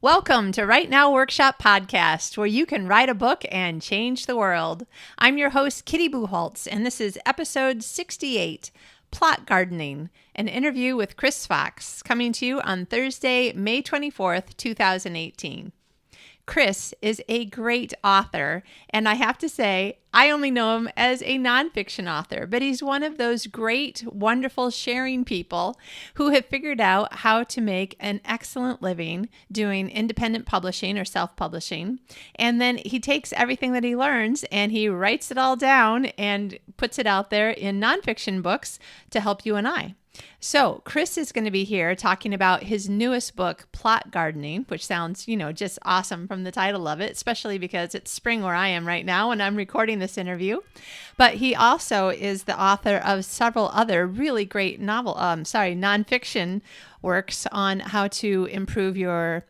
Welcome to Write Now Workshop Podcast, where you can write a book and change the world. I'm your host, Kitty Bucholtz, and this is episode 68, Plot Gardening, an interview with Chris Fox, coming to you on Thursday, May 24th, 2018. Chris is a great author, and I have to say, I only know him as a nonfiction author, but he's one of those great, wonderful sharing people who have figured out how to make an excellent living doing independent publishing or self-publishing. And then he takes everything that he learns and he writes it all down and puts it out there in nonfiction books to help you and I. So Chris is going to be here talking about his newest book, Plot Gardening, which sounds, just awesome from the title of it, especially because it's spring where I am right now and I'm recording this interview. But he also is the author of several other really great nonfiction works on how to improve your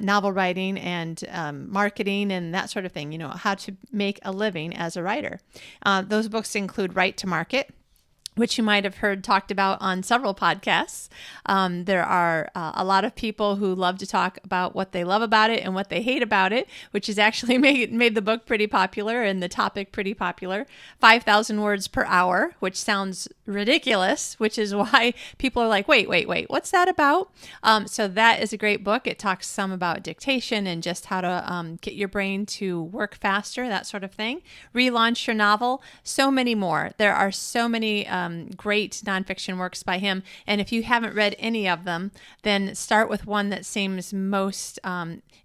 novel writing and marketing and that sort of thing, how to make a living as a writer. Those books include Write to Market, which you might have heard talked about on several podcasts. There are a lot of people who love to talk about what they love about it and what they hate about it, which has actually made the book pretty popular and the topic pretty popular. 5,000 words per hour, which sounds ridiculous, which is why people are like, wait, what's that about? So that is a great book. It talks some about dictation and just how to get your brain to work faster, that sort of thing. Relaunch your novel, so many more. There are so many great nonfiction works by him. And if you haven't read any of them, then start with one that seems most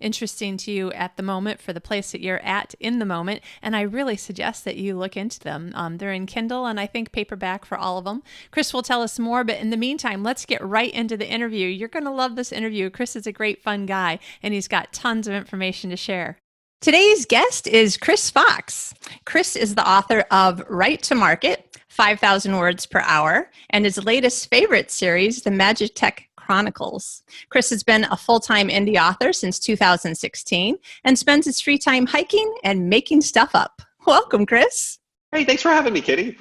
interesting to you at the moment for the place that you're at in the moment. And I really suggest that you look into them. They're in Kindle and I think paperback for all of them. Chris will tell us more, but in the meantime, let's get right into the interview. You're going to love this interview. Chris is a great, fun guy, and he's got tons of information to share. Today's guest is Chris Fox. Chris is the author of Write to Market, 5,000 words per hour, and his latest favorite series, the Magitech Chronicles. Chris has been a full-time indie author since 2016 and spends his free time hiking and making stuff up. Welcome, Chris. Hey, thanks for having me, Kitty.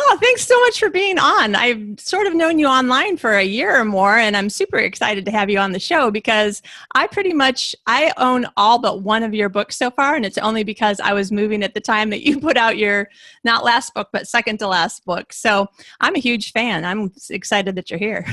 Oh, thanks so much for being on. I've sort of known you online for a year or more, and I'm super excited to have you on the show because I own all but one of your books so far, and it's only because I was moving at the time that you put out your, not last book, but second to last book. So I'm a huge fan. I'm excited that you're here.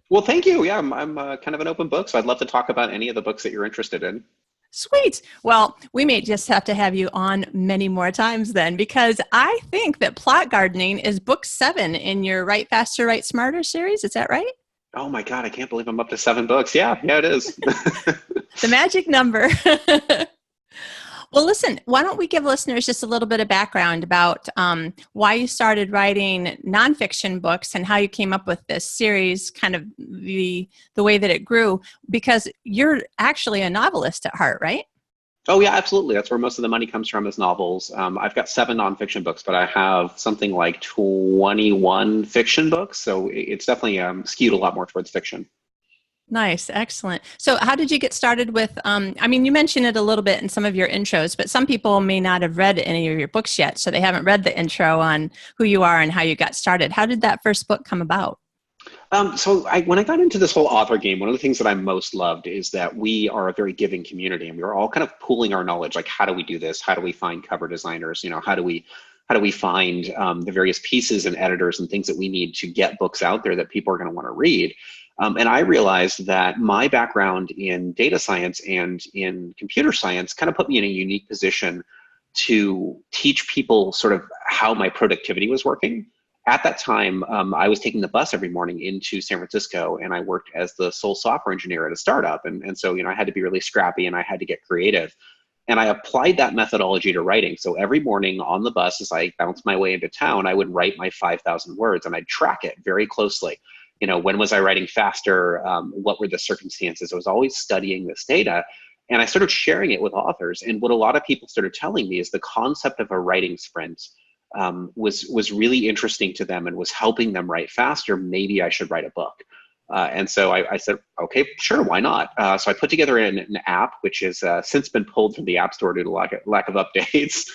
Well, thank you. Yeah, I'm kind of an open book, so I'd love to talk about any of the books that you're interested in. Sweet. Well, we may just have to have you on many more times then, because I think that Plot Gardening is book 7 in your Write Faster, Write Smarter series. Is that right? Oh my God, I can't believe I'm up to 7 books. Yeah, it is. The magic number. Well, listen, why don't we give listeners just a little bit of background about why you started writing nonfiction books and how you came up with this series, kind of the way that it grew, because you're actually a novelist at heart, right? Oh yeah, absolutely. That's where most of the money comes from, is novels. I've got 7 nonfiction books, but I have something like 21 fiction books. So it's definitely skewed a lot more towards fiction. Nice. Excellent. So how did you get started with, you mentioned it a little bit in some of your intros, but some people may not have read any of your books yet, so they haven't read the intro on who you are and how you got started. How did that first book come about? When I got into this whole author game, one of the things that I most loved is that we are a very giving community, and we were all kind of pooling our knowledge. Like, how do we do this? How do we find cover designers? How do we find the various pieces and editors and things that we need to get books out there that people are going to want to read? And I realized that my background in data science and in computer science kind of put me in a unique position to teach people sort of how my productivity was working. At that time, I was taking the bus every morning into San Francisco, and I worked as the sole software engineer at a startup. And so, I had to be really scrappy and I had to get creative. And I applied that methodology to writing. So every morning on the bus, as I bounced my way into town, I would write my 5,000 words and I'd track it very closely. When was I writing faster? What were the circumstances? I was always studying this data, and I started sharing it with authors. And what a lot of people started telling me is the concept of a writing sprint was really interesting to them and was helping them write faster. Maybe I should write a book. And so I said, okay, sure, why not? So I put together an app, which has since been pulled from the App Store due to lack of updates.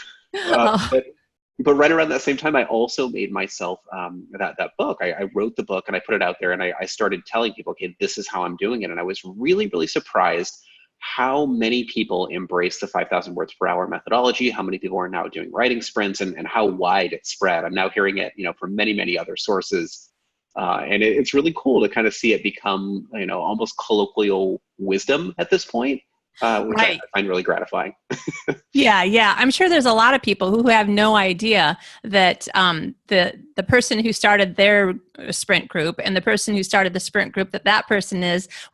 But right around that same time, I also made myself that book. I wrote the book and I put it out there, and I started telling people, okay, this is how I'm doing it. And I was really, really surprised how many people embrace the 5,000 words per hour methodology, how many people are now doing writing sprints, and how wide it's spread. I'm now hearing it, from many, many other sources. And it's really cool to kind of see it become, almost colloquial wisdom at this point, which I Right. find really gratifying. Yeah. I'm sure there's a lot of people who have no idea that the person who started their sprint group and the person who started the sprint group that person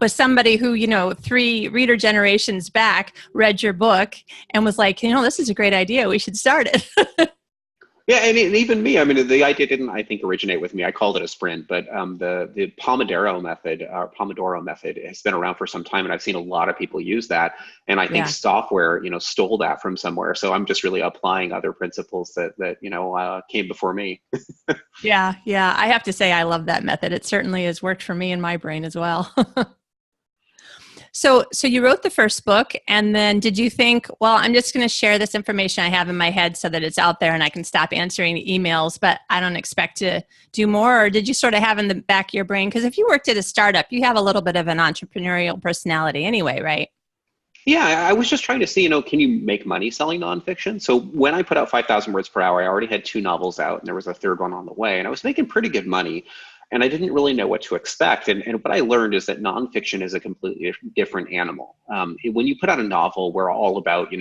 was somebody who, 3 reader generations back read your book and was like, this is a great idea. We should start it. Yeah, and even me. I mean, the idea didn't, I think, originate with me. I called it a sprint, but the Pomodoro method has been around for some time, and I've seen a lot of people use that. And I think Yeah. software, stole that from somewhere. So I'm just really applying other principles that came before me. Yeah. I have to say I love that method. It certainly has worked for me in my brain as well. So you wrote the first book, and then did you think, well, I'm just going to share this information I have in my head so that it's out there and I can stop answering emails, but I don't expect to do more? Or did you sort of have in the back of your brain, because if you worked at a startup, you have a little bit of an entrepreneurial personality anyway, right? Yeah, I was just trying to see, can you make money selling nonfiction? So when I put out 5,000 words per hour, I already had 2 novels out, and there was a third one on the way, and I was making pretty good money. And I didn't really know what to expect. And what I learned is that nonfiction is a completely different animal. When you put out a novel, we're all about,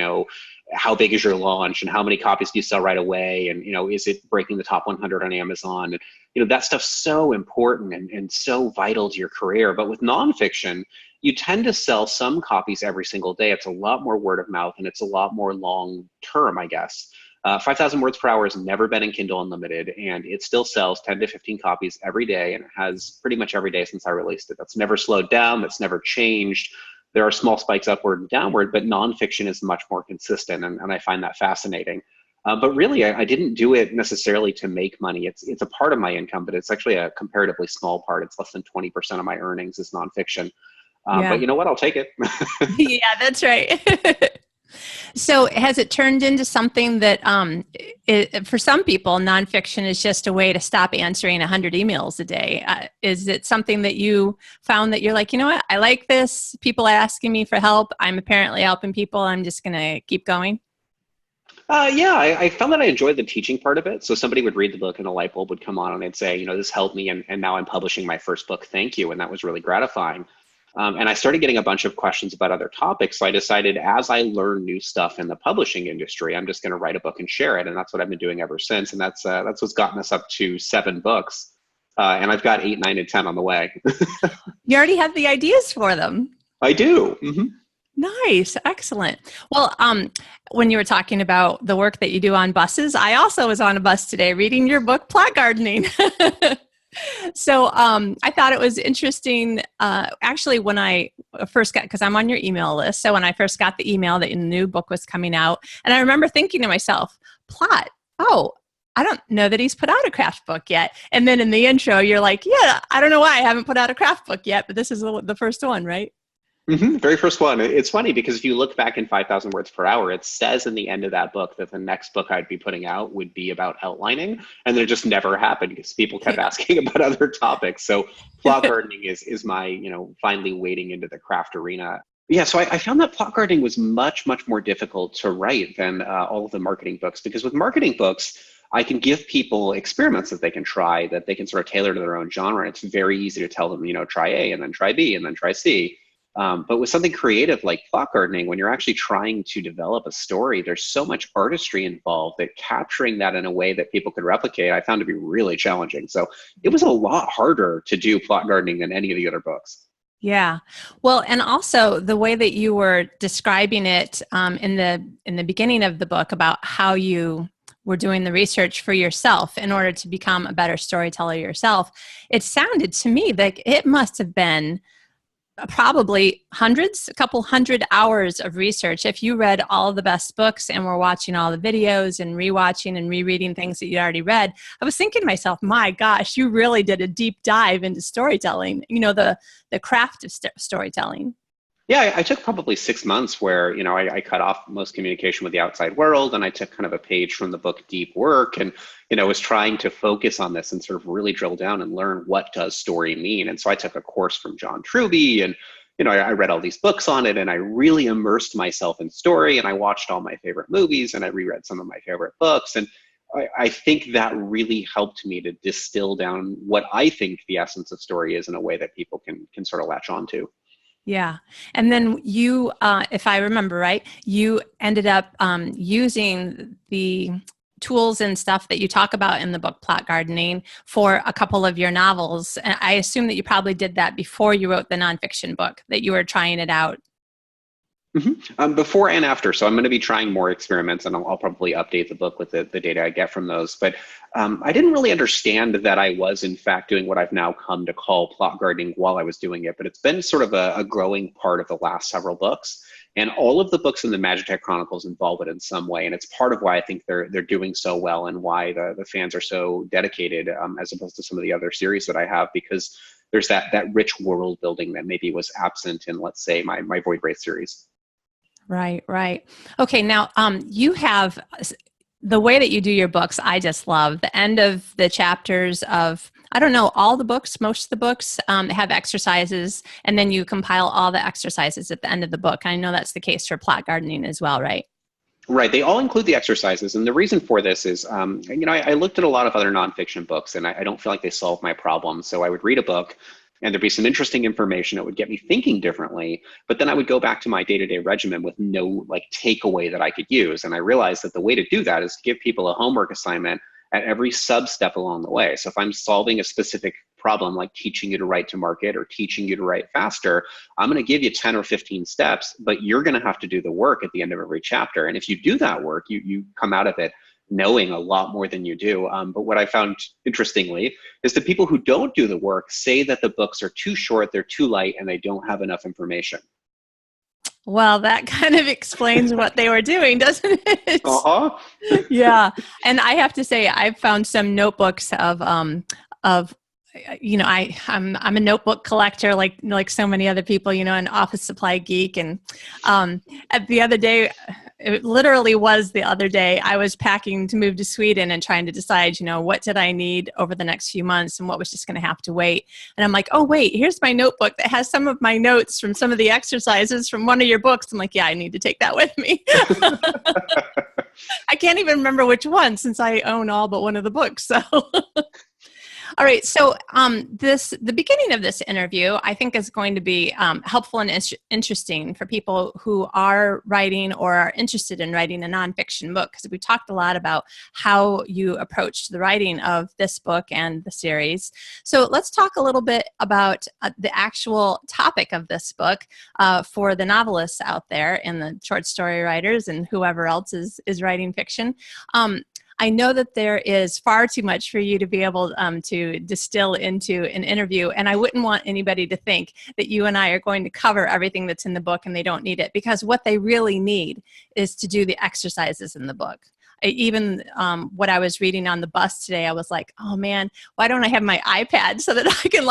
how big is your launch and how many copies do you sell right away? And, is it breaking the top 100 on Amazon? And, that stuff's so important and so vital to your career. But with nonfiction, you tend to sell some copies every single day. It's a lot more word of mouth, and it's a lot more long term, I guess. 5,000 words per hour has never been in Kindle Unlimited, and it still sells 10 to 15 copies every day, and it has pretty much every day since I released it. That's never slowed down. That's never changed. There are small spikes upward and downward, but nonfiction is much more consistent, and I find that fascinating. But really, I didn't do it necessarily to make money. It's a part of my income, but it's actually a comparatively small part. It's less than 20% of my earnings is nonfiction. But you know what? I'll take it. Yeah, that's right. So has it turned into something that for some people, nonfiction is just a way to stop answering 100 emails a day? Is it something that you found that you're like, you know what, I like this. People are asking me for help. I'm apparently helping people. I'm just going to keep going. Yeah, I found that I enjoyed the teaching part of it. So somebody would read the book and a light bulb would come on and they'd say, this helped me. And now I'm publishing my first book. Thank you. And that was really gratifying. And I started getting a bunch of questions about other topics. So I decided, as I learn new stuff in the publishing industry, I'm just going to write a book and share it. And that's what I've been doing ever since. And that's what's gotten us up to 7 books. And I've got 8, 9, and 10 on the way. You already have the ideas for them. I do. Mm-hmm. Nice. Excellent. Well, when you were talking about the work that you do on buses, I also was on a bus today reading your book, Plot Gardening. So I thought it was interesting, actually, when I first got, because I'm on your email list. So when I first got the email that your new book was coming out, and I remember thinking to myself, Plot, oh, I don't know that he's put out a craft book yet. And then in the intro, you're like, yeah, I don't know why I haven't put out a craft book yet, but this is the first one, right? Mm-hmm. Very first one. It's funny because if you look back in 5,000 words per hour, it says in the end of that book that the next book I'd be putting out would be about outlining, and it just never happened because people kept asking about other topics. So plot gardening is my, finally wading into the craft arena. Yeah, so I found that plot gardening was much, much more difficult to write than all of the marketing books, because with marketing books, I can give people experiments that they can try, that they can sort of tailor to their own genre. It's very easy to tell them, try A and then try B and then try C. But with something creative like plot gardening, when you're actually trying to develop a story, there's so much artistry involved that capturing that in a way that people could replicate, I found to be really challenging. So it was a lot harder to do plot gardening than any of the other books. Yeah. Well, and also the way that you were describing it in the beginning of the book about how you were doing the research for yourself in order to become a better storyteller yourself, it sounded to me like it must have been probably a couple hundred hours of research. If you read all of the best books and were watching all the videos and rewatching and rereading things that you'd already read, I was thinking to myself, my gosh, you really did a deep dive into storytelling, the craft of storytelling. Yeah, I took probably 6 months where, I cut off most communication with the outside world, and I took kind of a page from the book Deep Work, and, was trying to focus on this and sort of really drill down and learn what does story mean. And so I took a course from John Truby and, I read all these books on it and I really immersed myself in story, and I watched all my favorite movies and I reread some of my favorite books. And I think that really helped me to distill down what I think the essence of story is in a way that people can sort of latch on to. Yeah. And then you, if I remember right, you ended up using the tools and stuff that you talk about in the book Plot Gardening for a couple of your novels. And I assume that you probably did that before you wrote the nonfiction book, that you were trying it out. Before and after. So I'm going to be trying more experiments, and I'll probably update the book with the data I get from those. But I didn't really understand that I was, in fact, doing what I've now come to call plot gardening while I was doing it. But it's been sort of a growing part of the last several books. And all of the books in the Magitech Chronicles involve it in some way. And it's part of why I think they're doing so well, and why the fans are so dedicated, as opposed to some of the other series that I have, because there's that rich world building that maybe was absent in, let's say, my Void Wraith series. Right, right. Okay, now you have the way that you do your books. I just love the end of the chapters of, I don't know, all the books, most of the books have exercises, and then you compile all the exercises at the end of the book. I know that's the case for plot gardening as well, right? Right. They all include the exercises. And the reason for this is, I looked at a lot of other nonfiction books, and I don't feel like they solve my problem. So I would read a book and there'd be some interesting information that would get me thinking differently. But then I would go back to my day-to-day regimen with no takeaway that I could use. And I realized that the way to do that is to give people a homework assignment at every sub-step along the way. So if I'm solving a specific problem, like teaching you to write to market or teaching you to write faster, I'm going to give you 10 or 15 steps, but you're going to have to do the work at the end of every chapter. And if you do that work, you come out of it knowing a lot more than you do. But what I found, interestingly, is the people who don't do the work say that the books are too short, they're too light, and they don't have enough information. Well, that kind of explains what they were doing, doesn't it? Uh-huh. Yeah. And I have to say, I've found some notebooks of I'm a notebook collector, like so many other people, an office supply geek. And at the other day, it literally was the other day, I was packing to move to Sweden and trying to decide, what did I need over the next few months and what was just going to have to wait. And I'm like, oh, wait, here's my notebook that has some of my notes from some of the exercises from one of your books. I'm like, yeah, I need to take that with me. I can't even remember which one, since I own all but one of the books. So all right. So the beginning of this interview, I think, is going to be helpful and interesting for people who are writing or are interested in writing a nonfiction book, because we talked a lot about how you approached the writing of this book and the series. So let's talk a little bit about the actual topic of this book for the novelists out there and the short story writers and whoever else is writing fiction. I know that there is far too much for you to be able to distill into an interview, and I wouldn't want anybody to think that you and I are going to cover everything that's in the book and they don't need it, because what they really need is to do the exercises in the book. Even what I was reading on the bus today, I was like, oh man, why don't I have my iPad so that I can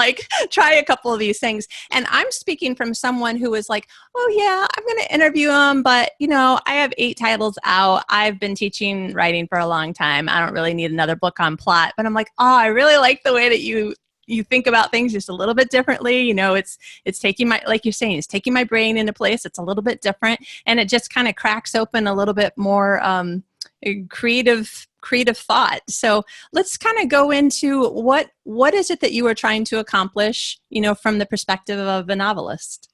try a couple of these things? And I'm speaking from someone who was like, oh yeah, I'm going to interview them, but I have 8 titles out. I've been teaching writing for a long time. I don't really need another book on plot. But I'm like, oh, I really like the way that you think about things just a little bit differently. It's taking my, like you're saying, it's taking my brain into place. It's a little bit different, and it just kind of cracks open a little bit more creative thought. So let's kind of go into what is it that you are trying to accomplish, from the perspective of a novelist.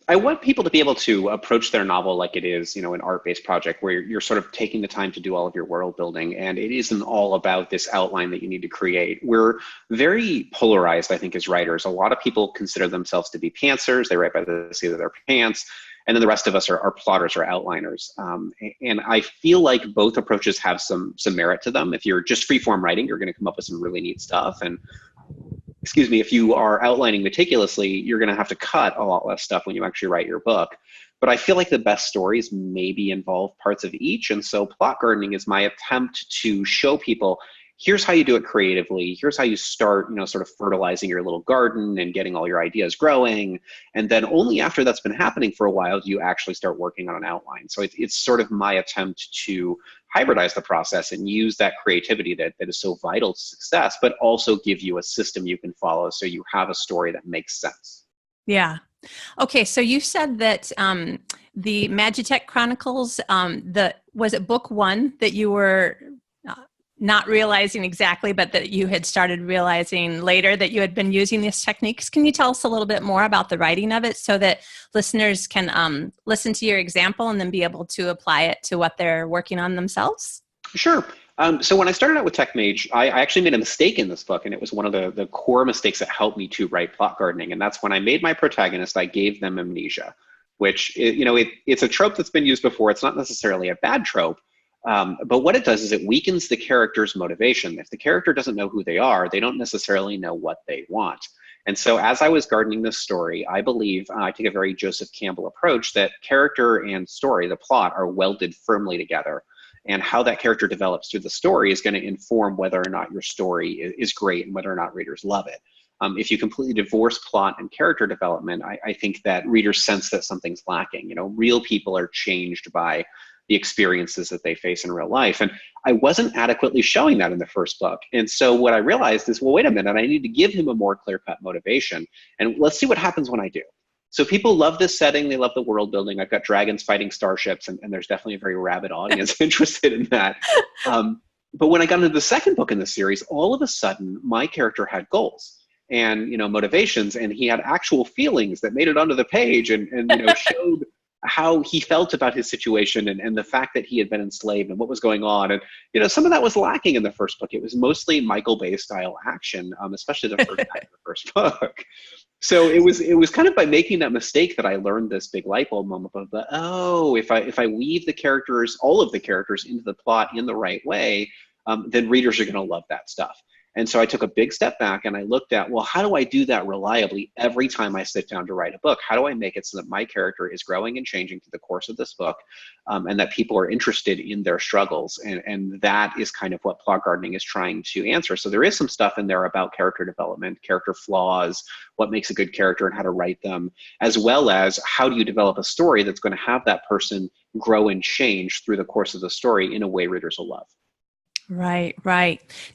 I want people to be able to approach their novel like it is, an art-based project where you're sort of taking the time to do all of your world building, and it isn't all about this outline that you need to create. We're very polarized, I think, as writers. A lot of people consider themselves to be pantsers. They write by the seat of their pants. And then the rest of us are plotters or outliners. And I feel like both approaches have some merit to them. If you're just free-form writing, you're going to come up with some really neat stuff. And if you are outlining meticulously, you're going to have to cut a lot less stuff when you actually write your book. But I feel like the best stories maybe involve parts of each. And so plot gardening is my attempt to show people, here's how you do it creatively. Here's how you start, sort of fertilizing your little garden and getting all your ideas growing. And then only after that's been happening for a while do you actually start working on an outline. So it's sort of my attempt to hybridize the process and use that creativity that is so vital to success, but also give you a system you can follow so you have a story that makes sense. Yeah. Okay, so you said that the Magitech Chronicles, was it book one that you were uh, not realizing exactly, but that you had started realizing later that you had been using these techniques? Can you tell us a little bit more about the writing of it so that listeners can listen to your example and then be able to apply it to what they're working on themselves? Sure. So when I started out with TechMage, I actually made a mistake in this book, and it was one of the core mistakes that helped me to write plot gardening. And that's when I made my protagonist, I gave them amnesia, which, it's a trope that's been used before. It's not necessarily a bad trope, but what it does is it weakens the character's motivation. If the character doesn't know who they are, they don't necessarily know what they want. And so as I was gardening this story, I believe I take a very Joseph Campbell approach that character and story, the plot, are welded firmly together. And how that character develops through the story is going to inform whether or not your story is great and whether or not readers love it. If you completely divorce plot and character development, I think that readers sense that something's lacking. Real people are changed by the experiences that they face in real life. And I wasn't adequately showing that in the first book. And so what I realized is, well, wait a minute, I need to give him a more clear-cut motivation. And let's see what happens when I do. So people love this setting. They love the world building. I've got dragons fighting starships, and there's definitely a very rabid audience interested in that. But when I got into the second book in the series, all of a sudden, my character had goals and motivations, and he had actual feelings that made it onto the page and showed how he felt about his situation and the fact that he had been enslaved and what was going on. And some of that was lacking in the first book. It was mostly Michael Bay style action, especially the first half of the first book. So it was kind of by making that mistake that I learned this big light bulb moment of if I weave the characters, all of the characters, into the plot in the right way, then readers are going to love that stuff. And so I took a big step back and I looked at, well, how do I do that reliably every time I sit down to write a book? How do I make it so that my character is growing and changing through the course of this book, and that people are interested in their struggles? And that is kind of what plot gardening is trying to answer. So there is some stuff in there about character development, character flaws, what makes a good character and how to write them, as well as how do you develop a story that's going to have that person grow and change through the course of the story in a way readers will love. Right.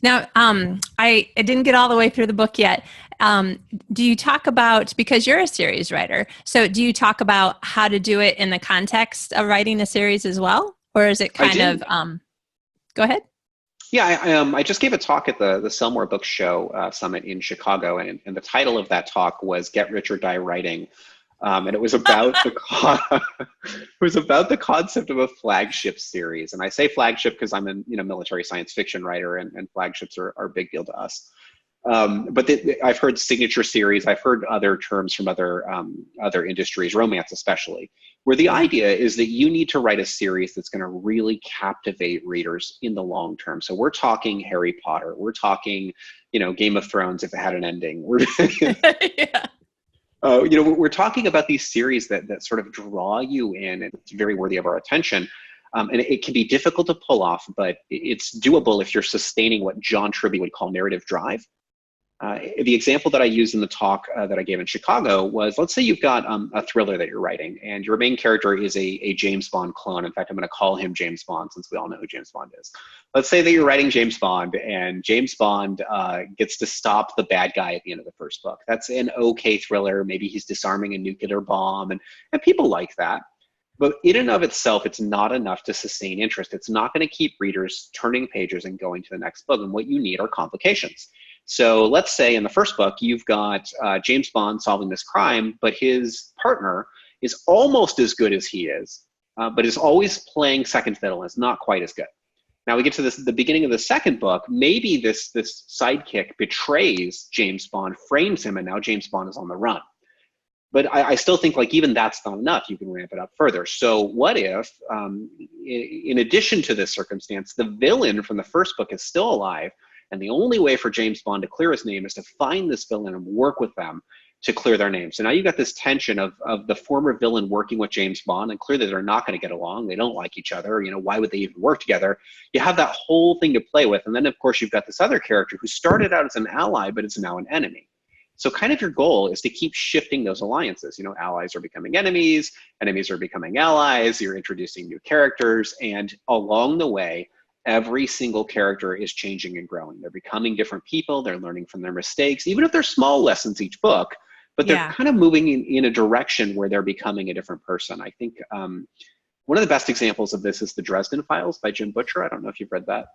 Now, I didn't get all the way through the book yet. Do you talk about, because you're a series writer, so do you talk about how to do it in the context of writing a series as well? Or is it kind of, go ahead. Yeah, I just gave a talk at the Sell More Books Show Summit in Chicago, and the title of that talk was Get Rich or Die Writing. And it was about the concept of a flagship series. And I say flagship because I'm a military science fiction writer, and flagships are a big deal to us. But I've heard signature series. I've heard other terms from other industries, romance especially, where the idea is that you need to write a series that's going to really captivate readers in the long term. So we're talking Harry Potter. We're talking, Game of Thrones if it had an ending. Yeah. We're talking about these series that sort of draw you in, and it's very worthy of our attention. And it can be difficult to pull off, but it's doable if you're sustaining what John Truby would call narrative drive. The example that I used in the talk that I gave in Chicago was, let's say you've got a thriller that you're writing, and your main character is a James Bond clone. In fact, I'm going to call him James Bond since we all know who James Bond is. Let's say that you're writing James Bond, and James Bond gets to stop the bad guy at the end of the first book. That's an okay thriller. Maybe he's disarming a nuclear bomb, and people like that. But in and of itself, it's not enough to sustain interest. It's not going to keep readers turning pages and going to the next book. And what you need are complications. So let's say in the first book, you've got James Bond solving this crime, but his partner is almost as good as he is, but is always playing second fiddle and is not quite as good. Now we get to the beginning of the second book. Maybe this sidekick betrays James Bond, frames him, and now James Bond is on the run. But I still think even that's not enough. You can ramp it up further. So what if, in addition to this circumstance, the villain from the first book is still alive, and the only way for James Bond to clear his name is to find this villain and work with them to clear their name. So now you've got this tension of the former villain working with James Bond, and clearly they're not going to get along. They don't like each other. Why would they even work together? You have that whole thing to play with. And then, of course, you've got this other character who started out as an ally, but is now an enemy. So kind of your goal is to keep shifting those alliances. Allies are becoming enemies are becoming allies, you're introducing new characters, and along the way, every single character is changing and growing. They're becoming different people, they're learning from their mistakes, even if they're small lessons each book, but they're Yeah. kind of moving in a direction where they're becoming a different person. I think one of the best examples of this is the Dresden Files by Jim Butcher. I don't know if you've read that.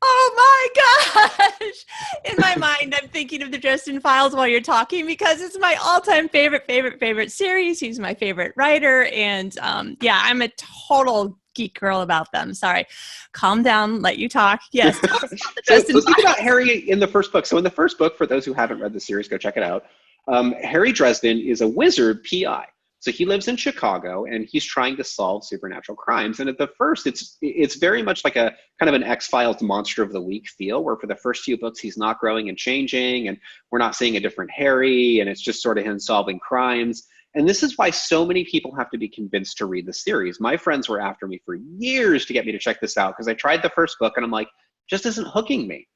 Oh my gosh. In my mind, I'm thinking of the Dresden Files while you're talking because it's my all-time favorite series. He's my favorite writer. And yeah, I'm a total geek girl about them. Sorry. Calm down, let you talk. Yes. Tell us about the Dresden So think about Files. Harry in the first book. So in the first book, for those who haven't read the series, go check it out. Harry Dresden is a wizard PI. So he lives in Chicago and he's trying to solve supernatural crimes. And at the first, it's very much like a kind of an X-Files Monster of the Week feel, where for the first few books, he's not growing and changing, and we're not seeing a different Harry, and it's just sort of him solving crimes. And this is why so many people have to be convinced to read the series. My friends were after me for years to get me to check this out because I tried the first book and I'm like, just isn't hooking me.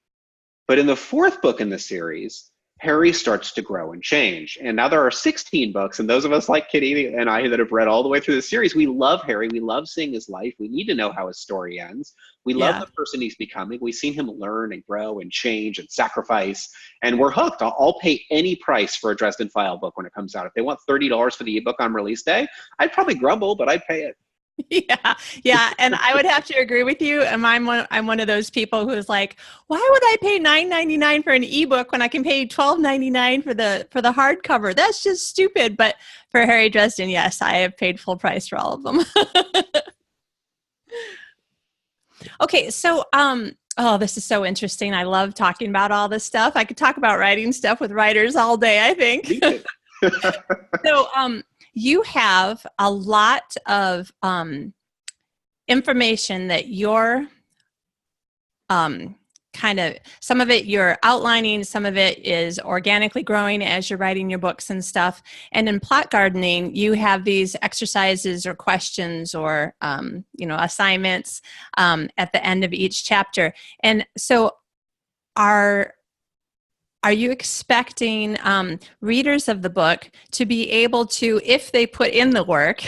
But in the fourth book in the series, Harry starts to grow and change. And now there are 16 books, and those of us like Kitty and I that have read all the way through the series, we love Harry. We love seeing his life. We need to know how his story ends. We love Yeah. the person he's becoming. We've seen him learn and grow and change and sacrifice, and we're hooked. I'll pay any price for a Dresden File book when it comes out. If they want $30 for the ebook on release day, I'd probably grumble, but I'd pay it. Yeah, and I would have to agree with you. And I'm one of those people who's like, why would I pay $9.99 for an ebook when I can pay $12.99 for the hardcover? That's just stupid. But for Harry Dresden, yes, I have paid full price for all of them. Okay, so oh, this is so interesting. I love talking about all this stuff. I could talk about writing stuff with writers all day, I think. Me too. So, you have a lot of information that you're kind of, some of it you're outlining, some of it is organically growing as you're writing your books and stuff. And in plot gardening, you have these exercises or questions or assignments at the end of each chapter. And so are you expecting readers of the book to be able to, if they put in the work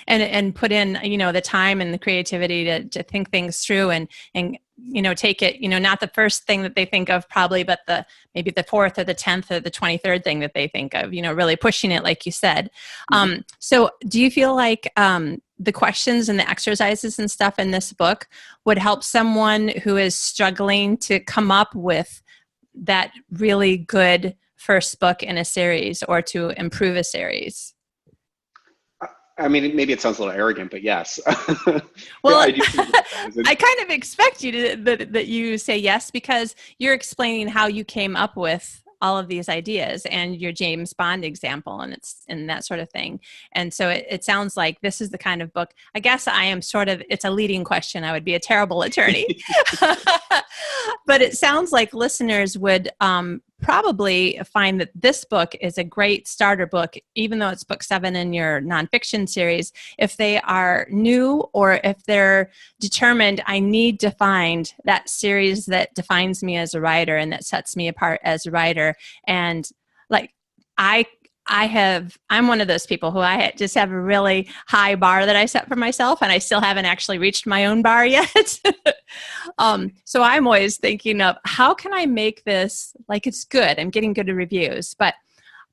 and put in, the time and the creativity to think things through and take it, not the first thing that they think of probably, but maybe the 4th or the 10th or the 23rd thing that they think of, really pushing it like you said. So do you feel like the questions and the exercises and stuff in this book would help someone who is struggling to come up with that really good first book in a series or to improve a series? I mean, maybe it sounds a little arrogant, but yes. Well, I do think I kind of expect you that you say yes, because you're explaining how you came up with all of these ideas and your James Bond example and that sort of thing. And so it sounds like this is the kind of book, I guess I am it's a leading question. I would be a terrible attorney, but it sounds like listeners would probably find that this book is a great starter book, even though it's book 7 in your nonfiction series. If they are new or if they're determined, I need to find that series that defines me as a writer and that sets me apart as a writer. And like, I'm one of those people who I just have a really high bar that I set for myself, and I still haven't actually reached my own bar yet. So I'm always thinking of how can I make this like it's good. I'm getting good at reviews, but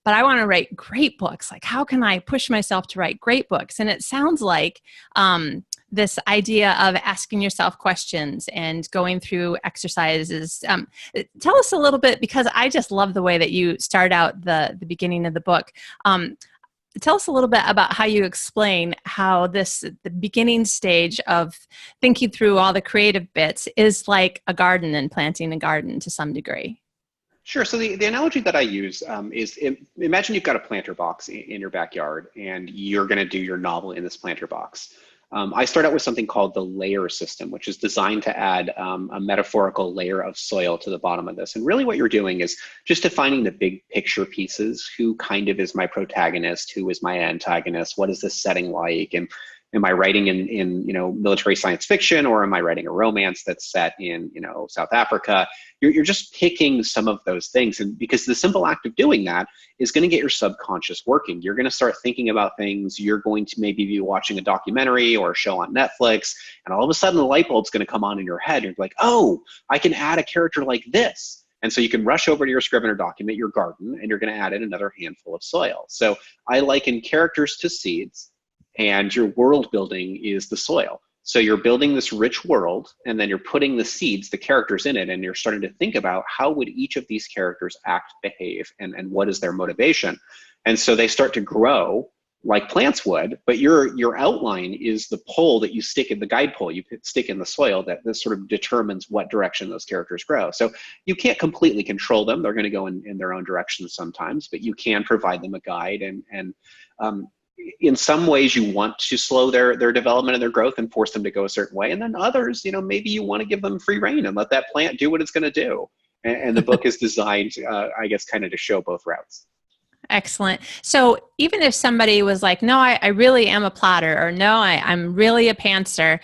I want to write great books. Like, how can I push myself to write great books? And it sounds like this idea of asking yourself questions and going through exercises. Tell us a little bit, because I just love the way that you start out the beginning of the book. Tell us a little bit about how you explain how the beginning stage of thinking through all the creative bits is like a garden and planting a garden to some degree. Sure. So the analogy that I use is imagine you've got a planter box in your backyard and you're going to do your novel in this planter box. I start out with something called the layer system, which is designed to add a metaphorical layer of soil to the bottom of this. And really what you're doing is just defining the big picture pieces. Who kind of is my protagonist? Who is my antagonist? What is this setting like? And am I writing in military science fiction, or am I writing a romance that's set in South Africa? You're just picking some of those things, and because the simple act of doing that is going to get your subconscious working. You're going to start thinking about things. You're going to maybe be watching a documentary or a show on Netflix, and all of a sudden the light bulb's going to come on in your head. You're like, oh, I can add a character like this. And so you can rush over to your Scrivener document, your garden, and you're going to add in another handful of soil. So I liken characters to seeds, and your world building is the soil. So you're building this rich world, and then you're putting the seeds, the characters in it, and you're starting to think about how would each of these characters act, behave, and what is their motivation. And so they start to grow like plants would, but your outline is the pole that you stick in, the guide pole you stick in the soil that this sort of determines what direction those characters grow. So you can't completely control them. They're going to go in their own directions sometimes, but you can provide them a guide. And in some ways you want to slow their development and their growth and force them to go a certain way. And then others, maybe you want to give them free rein and let that plant do what it's going to do. And the book is designed, I guess, kind of to show both routes. Excellent. So even if somebody was like, no, I really am a plotter, or no, I'm really a pantser,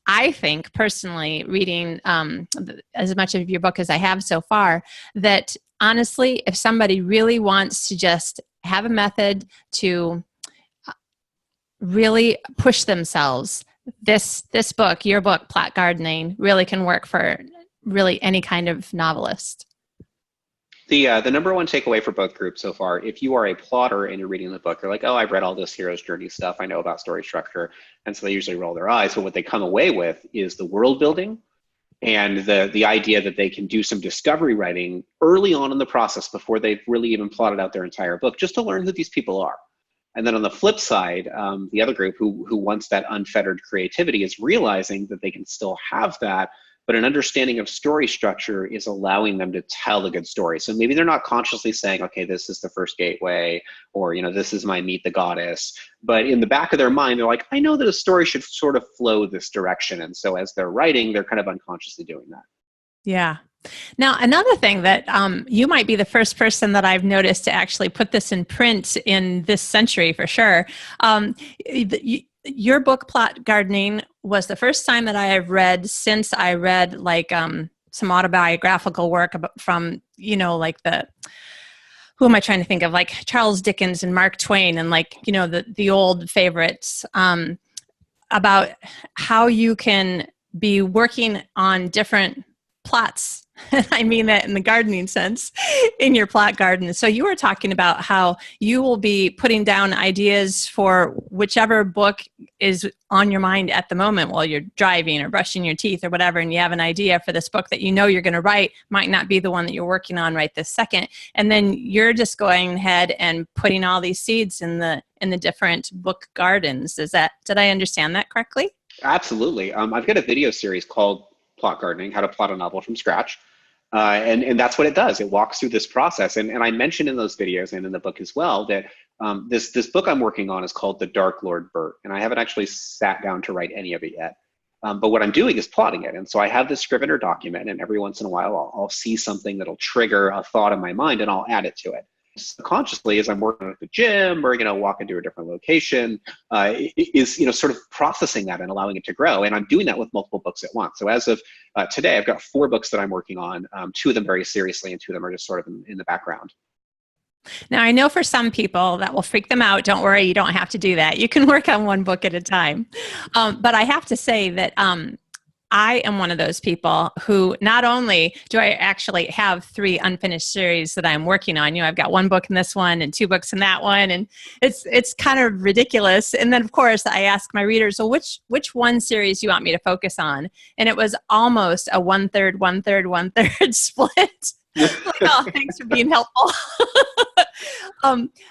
I think personally, reading as much of your book as I have so far, that honestly, if somebody really wants to just have a method to really push themselves, this book, your book, Plot Gardening, really can work for really any kind of novelist. The number one takeaway for both groups so far, if you are a plotter and you're reading the book, you're like, oh, I've read all this hero's journey stuff. I know about story structure. And so they usually roll their eyes. But what they come away with is the world building and the idea that they can do some discovery writing early on in the process before they've really even plotted out their entire book, just to learn who these people are. And then on the flip side, the other group who wants that unfettered creativity is realizing that they can still have that, but an understanding of story structure is allowing them to tell a good story. So maybe they're not consciously saying, okay, this is the first gateway, or, this is my meet the goddess. But in the back of their mind, they're like, I know that a story should sort of flow this direction. And so as they're writing, they're kind of unconsciously doing that. Yeah. Now, another thing that you might be the first person that I've noticed to actually put this in print in this century for sure. Your book, Plot Gardening, was the first time that I have read since I read some autobiographical work from, who am I trying to think of? Like Charles Dickens and Mark Twain and the old favorites about how you can be working on different plots. I mean that in the gardening sense, in your plot garden. So you were talking about how you will be putting down ideas for whichever book is on your mind at the moment while you're driving or brushing your teeth or whatever, and you have an idea for this book that you're going to write, might not be the one that you're working on right this second. And then you're just going ahead and putting all these seeds in the different book gardens. Did I understand that correctly? Absolutely. I've got a video series called Plot Gardening, How to Plot a Novel from Scratch. And that's what it does. It walks through this process. And I mentioned in those videos and in the book as well that this book I'm working on is called The Dark Lord Bert. And I haven't actually sat down to write any of it yet. But what I'm doing is plotting it. And so I have this Scrivener document, and every once in a while I'll see something that'll trigger a thought in my mind, and I'll add it to it. Consciously, as I'm working at the gym or walking to a different location, is sort of processing that and allowing it to grow. And I'm doing that with multiple books at once. So as of today, I've got 4 books that I'm working on. 2 of them very seriously, and 2 of them are just sort of in the background. Now, I know for some people that will freak them out. Don't worry, you don't have to do that. You can work on one book at a time. But I have to say that I am one of those people who not only do I actually have 3 unfinished series that I'm working on, I've got 1 book in this one and 2 books in that one, and it's kind of ridiculous. And then of course I ask my readers, well, which one series do you want me to focus on? And it was almost a 1/3, 1/3, 1/3 split. Oh, thanks for being helpful.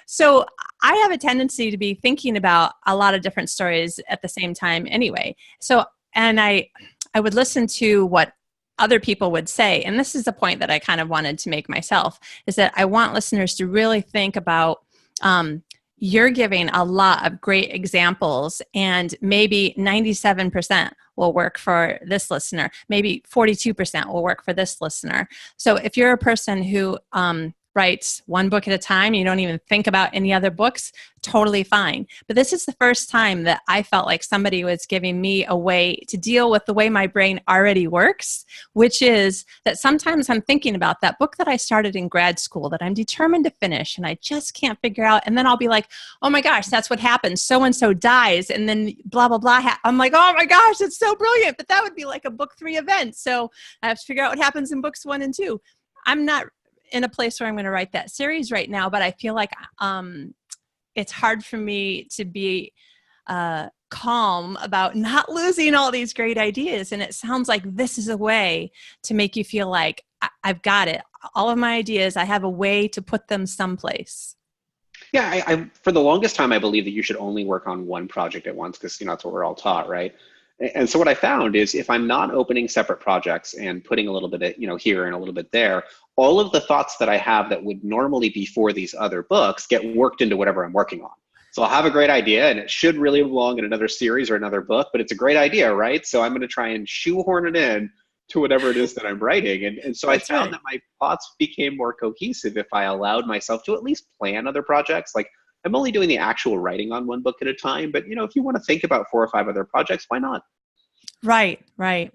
So I have a tendency to be thinking about a lot of different stories at the same time anyway. So, and I would listen to what other people would say. And this is the point that I kind of wanted to make myself, is that I want listeners to really think about, you're giving a lot of great examples, and maybe 97% will work for this listener. Maybe 42% will work for this listener. So if you're a person who writes 1 book at a time, you don't even think about any other books, totally fine. But this is the first time that I felt like somebody was giving me a way to deal with the way my brain already works, which is that sometimes I'm thinking about that book that I started in grad school that I'm determined to finish and I just can't figure out. And then I'll be like, oh my gosh, that's what happens. So-and-so dies. And then blah, blah, blah. I'm like, oh my gosh, it's so brilliant. But that would be like a book 3 event. So I have to figure out what happens in books 1 and 2. I'm not in a place where I'm going to write that series right now, but I feel like it's hard for me to be calm about not losing all these great ideas. And it sounds like this is a way to make you feel like I've got it. All of my ideas, I have a way to put them someplace. Yeah, I for the longest time, I believe that you should only work on one project at once because that's what we're all taught, right? And so what I found is if I'm not opening separate projects and putting a little bit of, here and a little bit there, all of the thoughts that I have that would normally be for these other books get worked into whatever I'm working on. So I'll have a great idea and it should really belong in another series or another book, but it's a great idea, right? So I'm going to try and shoehorn it in to whatever it is that I'm writing. And so That's I found right. that my plots became more cohesive if I allowed myself to at least plan other projects. Like I'm only doing the actual writing on one book at a time, but if you want to think about 4 or 5 other projects, why not? Right, right.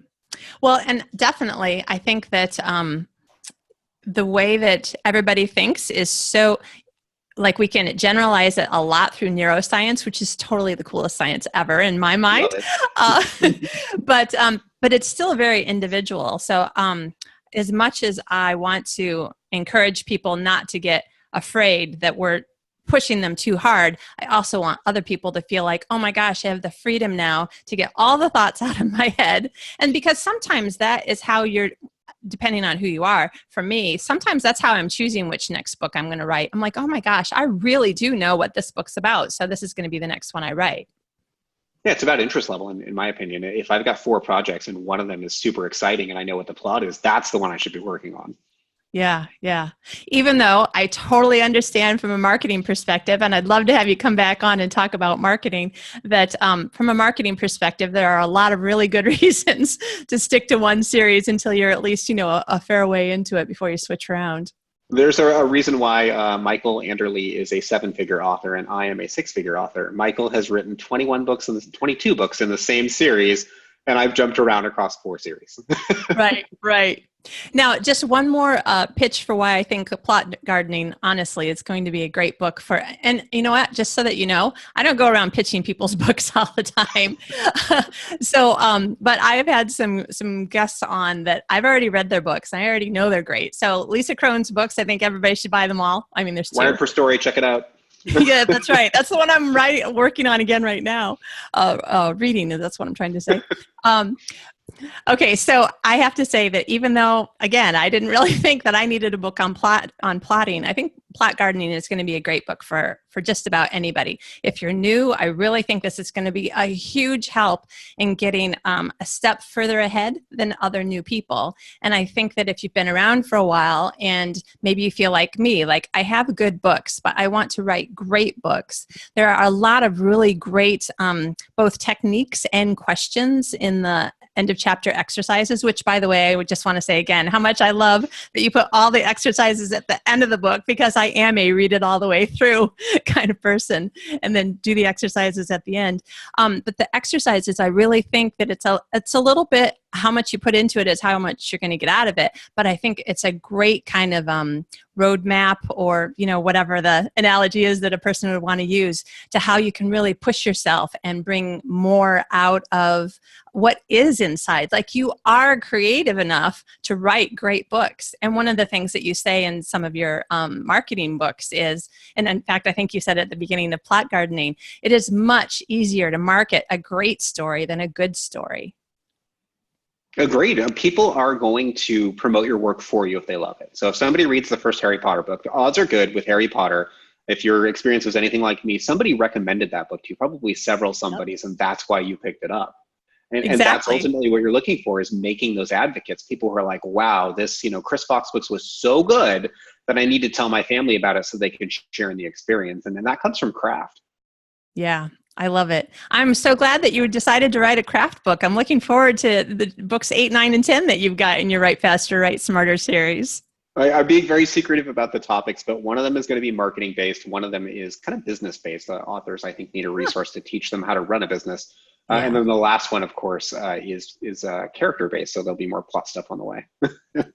Well, and definitely, I think that the way that everybody thinks is so, like we can generalize it a lot through neuroscience, which is totally the coolest science ever in my mind. Love it. But it's still very individual. So as much as I want to encourage people not to get afraid that we're pushing them too hard, I also want other people to feel like, oh my gosh, I have the freedom now to get all the thoughts out of my head. And because sometimes that is how you're, depending on who you are, for me, sometimes that's how I'm choosing which next book I'm going to write. I'm like, oh my gosh, I really do know what this book's about. So this is going to be the next one I write. Yeah, it's about interest level, in my opinion. If I've got 4 projects and one of them is super exciting and I know what the plot is, that's the one I should be working on. Yeah, yeah. Even though I totally understand from a marketing perspective, and I'd love to have you come back on and talk about marketing, that from a marketing perspective, there are a lot of really good reasons to stick to one series until you're at least, a fair way into it before you switch around. There's a reason why Michael Anderle is a 7-figure author and I am a 6-figure author. Michael has written 22 books in the same series, and I've jumped around across 4 series. Right, right. Now, just one more pitch for why I think Plot Gardening, honestly, is going to be a great book for, and you know what, just so that you know, I don't go around pitching people's books all the time. But I have had some guests on that I've already read their books, and I already know they're great. So Lisa Cron's books, I think everybody should buy them all. I mean, there's 2. Wired for Story, check it out. Yeah, that's right. That's the one I'm working on again right now. Reading, that's what I'm trying to say. Okay, so I have to say that even though, again, I didn't really think that I needed a book on plotting, I think Plot Gardening is going to be a great book for just about anybody. If you're new, I really think this is going to be a huge help in getting a step further ahead than other new people. And I think that if you've been around for a while and maybe you feel like me, like I have good books, but I want to write great books, there are a lot of really great both techniques and questions in the end of chapter exercises, which, by the way, I would just want to say again, how much I love that you put all the exercises at the end of the book, because I am a read it all the way through kind of person and then do the exercises at the end. But the exercises, I really think that it's a little bit, how much you put into it is how much you're going to get out of it. But I think it's a great kind of roadmap, or, whatever the analogy is that a person would want to use, to how you can really push yourself and bring more out of what is inside. Like, you are creative enough to write great books. And one of the things that you say in some of your marketing books is, and in fact, I think you said at the beginning of Plot Gardening, it is much easier to market a great story than a good story. Agreed. People are going to promote your work for you if they love it. So if somebody reads the first Harry Potter book, the odds are good with Harry Potter. If your experience was anything like me, somebody recommended that book to you, probably several somebodies, and that's why you picked it up. And that's ultimately what you're looking for, is making those advocates, people who are like, wow, this, Chris Fox books was so good that I need to tell my family about it so they can share in the experience. And then that comes from craft. Yeah. I love it. I'm so glad that you decided to write a craft book. I'm looking forward to the books 8, 9, and 10 that you've got in your Write Faster, Write Smarter series. I'm being very secretive about the topics, but one of them is going to be marketing based. One of them is kind of business based. Authors, I think, need a resource to teach them how to run a business. Yeah. And then the last one, of course, is character based. So there'll be more plot stuff on the way.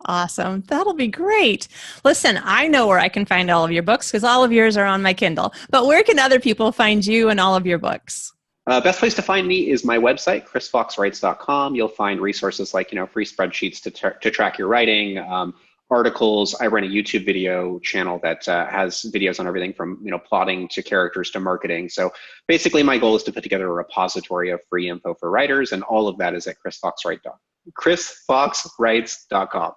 Awesome. That'll be great. Listen, I know where I can find all of your books because all of yours are on my Kindle. But where can other people find you and all of your books? Best place to find me is my website, chrisfoxwrites.com. You'll find resources like, free spreadsheets to track your writing, articles. I run a YouTube video channel that has videos on everything from plotting to characters to marketing. So basically, my goal is to put together a repository of free info for writers, and all of that is at chrisfoxwrites.com.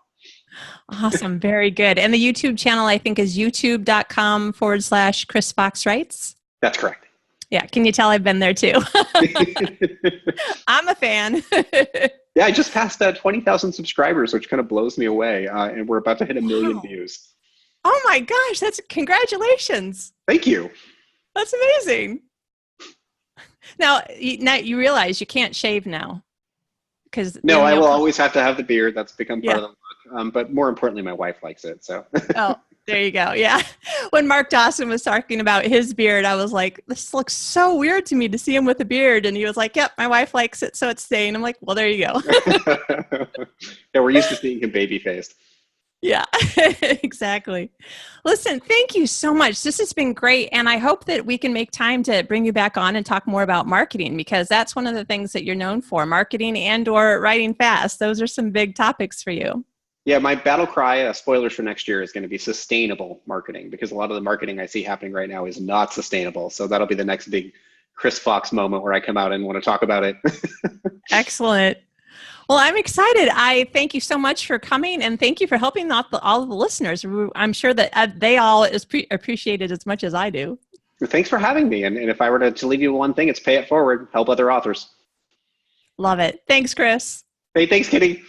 Awesome. Very good. And the YouTube channel, I think, is youtube.com/Chris Fox Writes. That's correct. Yeah. Can you tell I've been there too? I'm a fan. Yeah, I just passed 20,000 subscribers, which kind of blows me away. And we're about to hit 1 million views. Oh my gosh. Congratulations. Thank you. That's amazing. Now you realize you can't shave now. No, I will always have to have the beard. That's become part of the look. But more importantly, my wife likes it. So. Oh, there you go. Yeah. When Mark Dawson was talking about his beard, I was like, this looks so weird to me to see him with a beard. And he was like, yep, my wife likes it, so it's staying. I'm like, well, there you go. Yeah, we're used to seeing him baby-faced. Yeah, exactly. Listen, thank you so much. This has been great. And I hope that we can make time to bring you back on and talk more about marketing, because that's one of the things that you're known for, marketing and or writing fast. Those are some big topics for you. Yeah, my battle cry, spoilers for next year, is going to be sustainable marketing, because a lot of the marketing I see happening right now is not sustainable. So that'll be the next big Chris Fox moment where I come out and want to talk about it. Excellent. Well, I'm excited. I thank you so much for coming, and thank you for helping all of the listeners. I'm sure that they all appreciate it as much as I do. Thanks for having me. And if I were to leave you one thing, it's pay it forward, help other authors. Love it. Thanks, Chris. Hey, thanks, Kitty.